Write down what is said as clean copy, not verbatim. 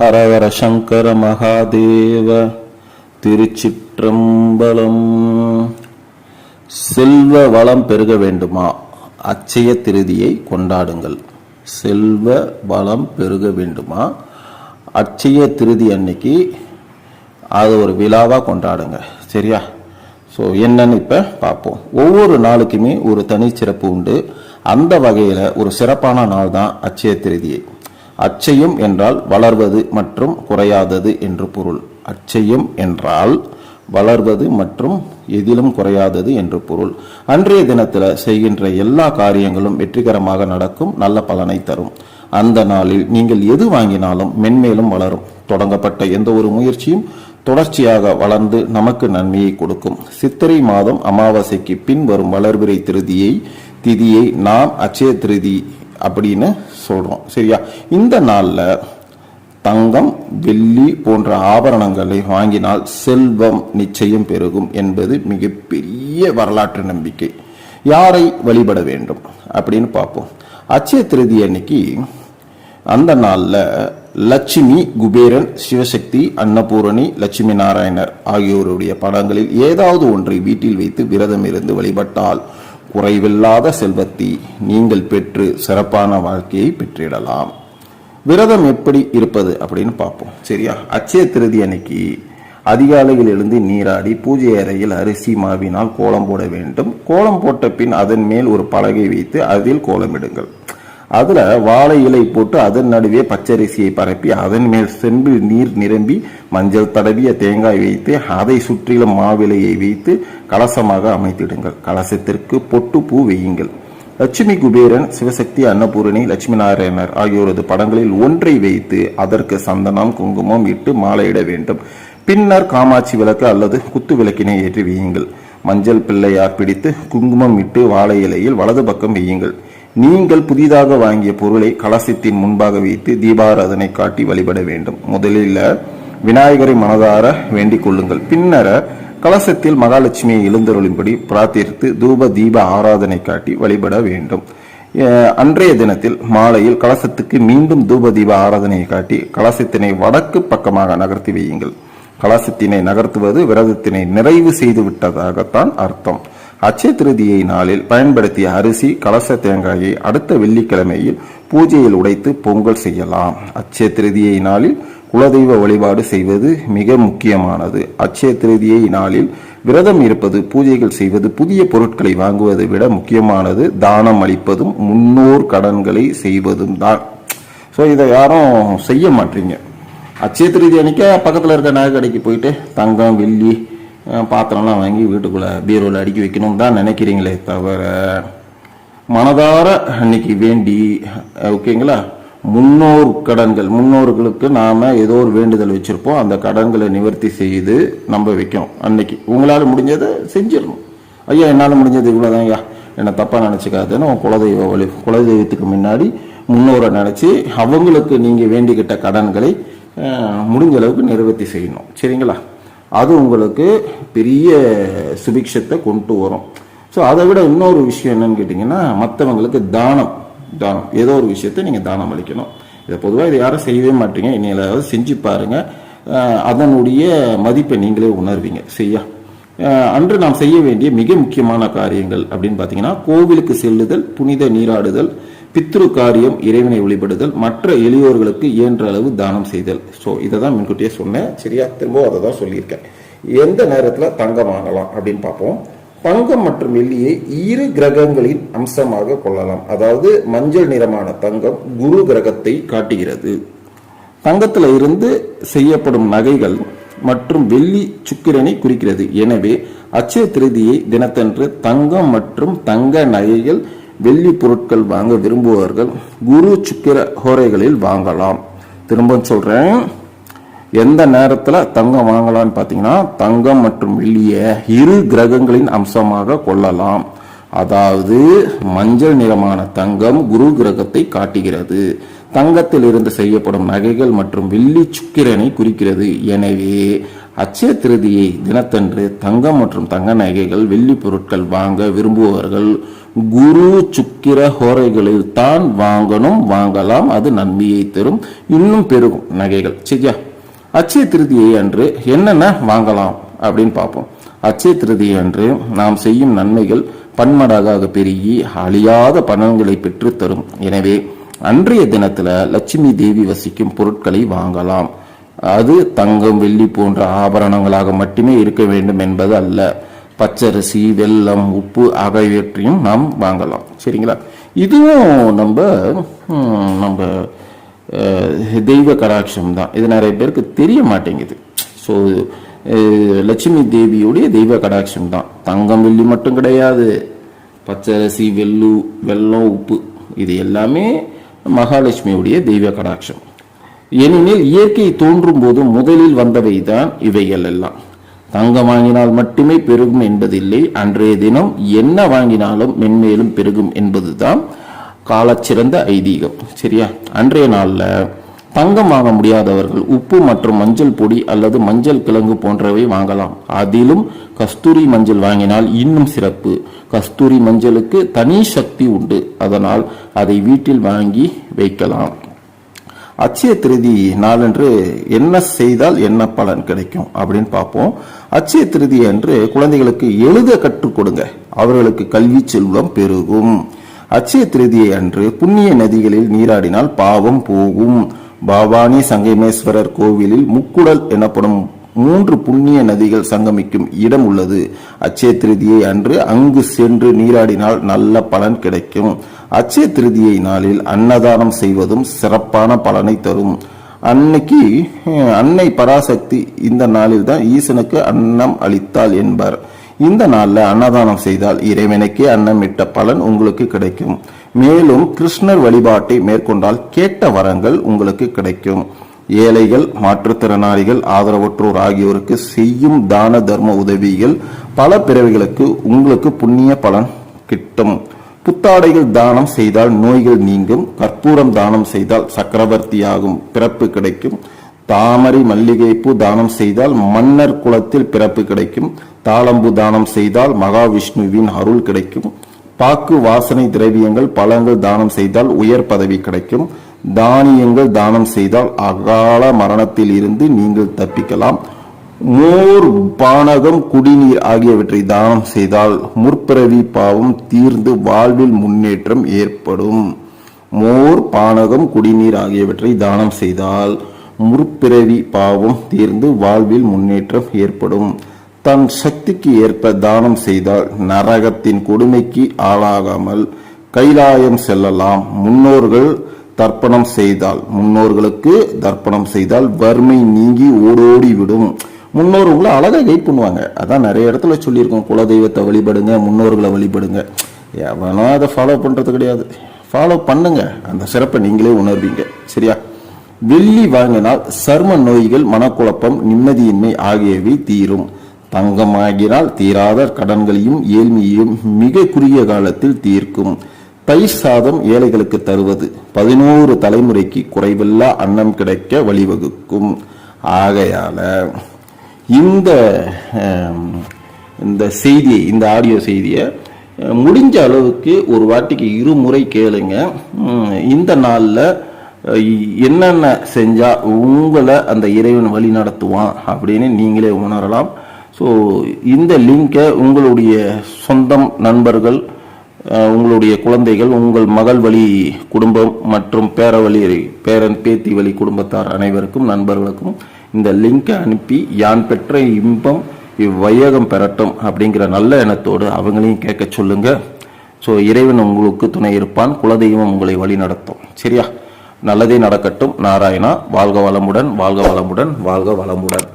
ஹரஹர சங்கர மகாதேவ. திருச்சிற்றம்பலம். செல்வ வளம் பெருக வேண்டுமா? அட்சய திருதியை கொண்டாடுங்கள். செல்வ வளம் பெருக வேண்டுமா? அட்சய திருதி அன்னைக்கு அது ஒரு விழாவாக கொண்டாடுங்க. சரியா? ஸோ என்னன்னு இப்போ பார்ப்போம். ஒவ்வொரு நாளுக்குமே ஒரு தனிச்சிறப்பு உண்டு. அந்த வகையில் ஒரு சிறப்பான நாள் தான் அட்சய திருதியை. அட்சயம் என்றால் வளர்வது மற்றும் குறையாதது என்று பொருள். அட்சயம் என்றால் வளர்வது மற்றும் எதிலும் குறையாதது என்று பொருள். அன்றைய தினத்தில் செய்கின்ற எல்லா காரியங்களும் வெற்றிகரமாக நடக்கும், நல்ல பலனை தரும். அந்த நாளில் நீங்கள் எது வாங்கினாலும் மென்மேலும் வளரும். தொடங்கப்பட்ட எந்த ஒரு முயற்சியும் தொடர்ச்சியாக வளர்ந்து நமக்கு நன்மையை கொடுக்கும். சித்திரை மாதம் அமாவாசைக்கு பின் வரும் வளர்பிறை திதியை நாம் அட்சய திருதி அப்படின்னு சொல்றோம். சரியா? இந்த நாள்ல தங்கம், வெள்ளி போன்ற ஆபரணங்களை வாங்கினால் செல்வம் நிச்சயம் பெருகும் என்பது மிகப்பெரிய வரலாற்று நம்பிக்கை. யாரை வழிபட வேண்டும் அப்படின்னு பார்ப்போம். அட்சய திருதி அன்னைக்கு அந்த நாள்ல லட்சுமி, குபேரன், சிவசக்தி, அன்னபூரணி, லட்சுமி நாராயணர் ஆகியோருடைய படங்களில் ஏதாவது ஒன்றை வீட்டில் வைத்து விரதம் இருந்து வழிபட்டால் குறைவில்லாத செல்வத்தை நீங்கள் பெற்று சிறப்பான வாழ்க்கையை பெற்றிடலாம். விரதம் எப்படி இருப்பது அப்படின்னு பார்ப்போம். சரியா? அட்சய திருதி அன்னைக்கு அதிகாலையில் எழுந்து நீராடி பூஜை அறையில் அரிசி மாவினால் கோலம் போட வேண்டும். கோலம் போட்ட பின் அதன் மேல் ஒரு பலகை வைத்து அதில் கோலமிடுங்கள். அதுல வாழை இலை போட்டு அதன் நடுவே பச்சரிசியை பரப்பி அதன் மேல் செம்பில் நீர் நிரம்பி மஞ்சள் தடவிய தேங்காய் வைத்து அதை சுற்றிலும் மாவிலையை வைத்து கலசமாக அமைத்திடுங்கள். கலசத்திற்கு பொட்டு பூ வையுங்கள். லட்சுமி, குபேரன், சிவசக்தி, அன்னபூரணி, லட்சுமி நாராயணர் ஆகியோரது படங்களில் ஒன்றை வைத்து அதற்கு சந்தனம், குங்குமம் இட்டு மாலையிட வேண்டும். பின்னர் காமாட்சி விளக்கு அல்லது குத்து விளக்கினை ஏற்றி வையுங்கள். மஞ்சள் பிள்ளையார் பிடித்து குங்குமம் இட்டு வாழை இலையில் வலது பக்கம் வையுங்கள். நீங்கள் புதிதாக வாங்கிய பொருளை கலசத்தின் முன்பாக வைத்து தீபாராதனை காட்டி வழிபட வேண்டும். முதலில் விநாயகரை மனதார வேண்டிக் கொள்ளுங்கள். பின்னர் கலசத்தில் மகாலட்சுமியை எழுந்தருளும்படி பிரார்த்தித்து தூப தீப ஆராதனை காட்டி வழிபட வேண்டும். அன்றைய தினத்தில் மாலையில் கலசத்துக்கு மீண்டும் தூப தீப ஆராதனையை காட்டி கலசத்தினை வடக்கு பக்கமாக நகர்த்தி வையுங்கள். கலசத்தினை நகர்த்துவது விரதத்தினை நிறைவு செய்து விட்டதாகத்தான் அர்த்தம். அட்சய திருதியை நாளில் பயன்படுத்திய அரிசி, கலச தேங்காயை அடுத்த வெள்ளிக்கிழமையில் பூஜையில் உடைத்து பொங்கல் செய்யலாம். அட்சய திருதியை நாளில் குலதெய்வ வழிபாடு செய்வது மிக முக்கியமானது. அட்சய திருதியை நாளில் விரதம் இருப்பது, பூஜைகள் செய்வது, புதிய பொருட்களை வாங்குவதை விட முக்கியமானது தானம் அளிப்பதும் முன்னோர் கடன்களை செய்வதும் தான். ஸோ இதை யாரும் செய்ய மாட்டீங்க. அட்சய திருதி அன்னைக்கு பக்கத்தில் இருக்க நகை கடைக்கு போயிட்டு தங்கம், வெள்ளி, பாத்திரம்லாம் வாங்கி வீட்டுக்குள்ள பீரோவில் அடுக்கி வைக்கணும் தான் நினைக்கிறீங்களே தவிர மனதார அன்னைக்கு வேண்டி, ஓகேங்களா, முன்னோர்களுக்கு நாம ஏதோ ஒரு வேண்டுதல் வச்சிருப்போம், அந்த கடன்களை நிவர்த்தி செய்து நம்ம வைக்கணும். அன்னைக்கு உங்களால முடிஞ்சதை செஞ்சிடணும். ஐயா என்னால் முடிஞ்சது இவ்வளோதான், ஐயா என்னை தப்பா நினைச்சுக்காதுன்னு குலதெய்வத்துக்கு முன்னாடி முன்னோரை நினைச்சு அவங்களுக்கு நீங்க வேண்டிக்கிட்ட கடன்களை முடிஞ்ச அளவுக்கு நிறைவேற்றி செய்யணும். சரிங்களா? அது உங்களுக்கு பெரிய சுபிக்ஷத்தை கொண்டு வரும். ஸோ அதை விட இன்னொரு விஷயம் என்னன்னு கேட்டிங்கன்னா, மற்றவங்களுக்கு தானம் ஏதோ ஒரு விஷயத்தை நீங்கள் தானம் அளிக்கணும். இதை பொதுவாக இதை யாரும் செய்யவே மாட்டீங்க. இன்னையாவது செஞ்சு பாருங்க, அதனுடைய மதிப்பை நீங்களே உணர்வீங்க. சரியா? அன்று நாம் செய்ய வேண்டிய மிக முக்கியமான காரியங்கள் அப்படின்னு பார்த்தீங்கன்னா, கோவிலுக்கு செல்லுதல், புனித நீராடுதல், பித்ரு காரியம், இறைவனை வழிபடுதல், மற்ற எளியோர்களுக்கு இயன்ற அளவு தானம் செய்தல். ஸோ இதை தான் முன்கூட்டியே சொன்னேன். சரியா? திரும்ப அதை தான் சொல்லியிருக்கேன். எந்த நேரத்தில் தங்கம் வாங்கலாம் அப்படின்னு பார்ப்போம். தங்கம் மற்றும் வெள்ளியை இரு கிரகங்களின் அம்சமாக கொள்ளலாம். அதாவது மஞ்சள் நிறமான தங்கம் குரு கிரகத்தை காட்டுகிறது. தங்கத்தில் இருந்து செய்யப்படும் நகைகள் மற்றும் வெள்ளி சுக்கிரனை குறிக்கிறது. எனவே அட்சய திருதியை தினத்தன்று தங்கம் மற்றும் தங்க நகைகள், வெள்ளி பொருட்கள் வாங்க விரும்புபவர்கள் குரு சுக்கிர ஹோரைகளில் வாங்கலாம். திரும்ப சொல்றேன், எந்த நேரத்தில் தங்கம் வாங்கலாம்னு பார்த்தீங்கன்னா, தங்கம் மற்றும் வெள்ளியை இரு கிரகங்களின் அம்சமாக கொள்ளலாம். அதாவது மஞ்சள் நிறமான தங்கம் குரு கிரகத்தை காட்டுகிறது. தங்கத்தில் இருந்து செய்யப்படும் நகைகள் மற்றும் வெள்ளி சுக்கிரனை குறிக்கிறது. எனவே அட்சய திருதியை தினத்தன்று தங்கம் மற்றும் தங்க நகைகள், வெள்ளி பொருட்கள் வாங்க விரும்புபவர்கள் குரு சுக்கிர ஹோரைகளில் தான் வாங்கலாம். அது நன்மையை தரும், இன்னும் பெருகும் நகைகள். சரியா? அட்சய திருதியை அன்று என்னென்ன வாங்கலாம் அப்படின்னு பார்ப்போம். அட்சய திருதியை அன்று நாம் செய்யும் நன்மைகள் பன்மடங்காக பெருகி அழியாத பலன்களை பெற்று தரும். எனவே அன்றைய தினத்துல லட்சுமி தேவி வசிக்கும் பொருட்களை வாங்கலாம். அது தங்கம், வெள்ளி போன்ற ஆபரணங்களாக மட்டுமே இருக்க வேண்டும் என்பது அல்ல. பச்சரிசி, வெல்லம், உப்பு ஆகியவற்றையும் நாம் வாங்கலாம். சரிங்களா? இதுவும் நம்ம தெய்வ கடாட்சம் தான். இது நிறைய பேருக்கு தெரிய மாட்டேங்குது. ஸோ லட்சுமி தேவியுடைய தெய்வ கடாட்சம் தான். தங்கம், வெள்ளி மட்டும் கிடையாது. பச்சரிசி, வெல்லம், உப்பு இது எல்லாமே மகாலட்சுமியுடைய தெய்வ கடாட்சம். ஏனெனில் இயற்கை தோன்றும் போது முதலில் வந்தவை தான் இவைகள் எல்லாம். தங்கம் வாங்கினால் மட்டுமே பெருகும் என்பதில்லை. அன்றைய தினம் என்ன வாங்கினாலும் மென்மேலும் பெருகும் என்பதுதான் காலச்சிறந்த ஐதீகம். சரியா? அன்றைய நாள்ல தங்கம் வாங்க முடியாதவர்கள் உப்பு மற்றும் மஞ்சள் பொடி அல்லது மஞ்சள் கிழங்கு போன்றவை வாங்கலாம். அதிலும் கஸ்தூரி மஞ்சள் வாங்கினால் இன்னும் சிறப்பு. கஸ்தூரி மஞ்சளுக்கு தனி சக்தி உண்டு. அதனால் அதை வீட்டில் வாங்கி வைக்கலாம். அட்சய திருதி நாளன்று என்ன செய்தால் என்ன பலன் கிடைக்கும் அப்படின்னு பார்ப்போம். அட்சய திருதி அன்று குழந்தைகளுக்கு எழுத கற்றுக் கொடுங்க. அவர்களுக்கு கல்வி செல்வம் பெருகும். அட்சய திருதியை அன்று புண்ணிய நதிகளில் நீராடினால் பாவம் போகும். பவானி சங்கமேஸ்வரர் கோவிலில் முக்குடல் எனப்படும் 3 புண்ணிய நதிகள் சங்கமிக்கும் இடம் உள்ளது. அட்சய திருதியை அன்று அங்கு சென்று நீராடினால் நல்ல பலன் கிடைக்கும். அட்சய திருதியை நாளில் அன்னதானம் செய்வதும் சிறப்பான பலனை தரும். அன்னைக்கு அன்னை பராசக்தி இந்த நாளில் தான் ஈசனுக்கு அன்னம் அளித்தாள் என்பார். இந்த நாளில் அன்னதானம் செய்தால் இறைவனுக்கே அன்னம் இட்ட பலன் உங்களுக்கு கிடைக்கும். மேலும் கிருஷ்ணர் வழிபாட்டை மேற்கொண்டால் கேட்ட வரங்கள் உங்களுக்கு கிடைக்கும். ஏழைகள், மாற்றுத்திறனாளிகள், ஆதரவற்றோர் ஆகியோருக்கு செய்யும் தான தர்ம உதவிகள் பல பிறவிகளுக்கு உங்களுக்கு புண்ணிய பலன் கிட்டும். புத்தாடைகள் தானம் செய்தால் நோய்கள் நீங்கும். கற்பூரம் தானம் செய்தால் சக்கரவர்த்தியாகும் பிறப்பு கிடைக்கும். தாமரை, மல்லிகைப்பூ தானம் செய்தால் மன்னர் குலத்தில் பிறப்பு கிடைக்கும். தாளம்பூ தானம் செய்தால் மகாவிஷ்ணுவின் அருள் கிடைக்கும். பாக்கு, வாசனை திரவியங்கள், பழங்கள் தானம் செய்தால் உயர் பதவி கிடைக்கும். தானியங்கள் தானம் செய்தால் அகால மரணத்தில் இருந்து நீங்கள் தப்பிக்கலாம். மோர், பானகம், குடிநீர் ஆகியவற்றை தானம் செய்தால் முற்பிறவி பாவம் தீர்ந்து வாழ்வில் முன்னேற்றம் ஏற்படும். மோர், பானகம், குடிநீர் ஆகியவற்றை தானம் செய்தால் முற்பிறவி பாவம் தீர்ந்து வாழ்வில் முன்னேற்றம் ஏற்படும். தன் சக்திக்கு ஏற்ப தானம் செய்தால் நரகத்தின் கொடுமைக்கு ஆளாகாமல் கைலாயம் செல்லலாம். முன்னோர்களுக்கு தர்ப்பணம் செய்தால் வறுமை நீங்கி ஓடோடி விடும். முன்னோர் உங்களை அழகா கைட் பண்ணுவாங்க. அதான் நிறைய இடத்துல சொல்லியிருக்கோம், குலதெய்வத்தை வழிபடுங்க, முன்னோர்களை வழிபடுங்க. எவனோ அதை ஃபாலோ பண்றது கிடையாது. ஃபாலோ பண்ணுங்க, அந்த சிறப்பை நீங்களே உணர்வீங்க. சரியா? வெள்ளி வாங்கினால் சர்ம நோய்கள், மனக்குழப்பம், நிம்மதியின்மை ஆகியவை தீரும். தங்கம் ஆகினால் தீராத கடன்களையும் ஏழ்மையையும் மிக குறுகிய காலத்தில் தீர்க்கும். தயிர் சாதம் ஏழைகளுக்கு தருவது 11 தலைமுறைக்கு குறைவில்லா அன்னம் கிடைக்க வழிவகுக்கும். ஆகையால இந்த செய்தியை, இந்த ஆடியோ செய்தியை முடிஞ்ச அளவுக்கு ஒரு வாட்டிக்கு 2 முறை கேளுங்க. இந்த நாளில் என்னென்ன செஞ்சா உங்களை அந்த இறைவன் வழி நடத்துவான் அப்படின்னு நீங்களே உணரலாம். ஸோ இந்த லிங்கை உங்களுடைய சொந்தம், நண்பர்கள், உங்களுடைய குழந்தைகள், உங்கள் மகள் வழி குடும்பம் மற்றும் பேரன் பேத்தி வழி குடும்பத்தார் அனைவருக்கும், நண்பர்களுக்கும் இந்த லிங்கை அனுப்பி யான் பெற்ற இன்பம் இவ்வையகம் பெறட்டும் அப்படிங்கிற நல்ல எண்ணத்தோடு அவங்களையும் கேட்க சொல்லுங்க. ஸோ இறைவன் உங்களுக்கு துணை இருப்பான். குலதெய்வம் உங்களை வழி நடத்தும். சரியா? நல்லதே நடக்கட்டும். நாராயணா. வாழ்க வளமுடன், வாழ்க வளமுடன், வாழ்க வளமுடன்.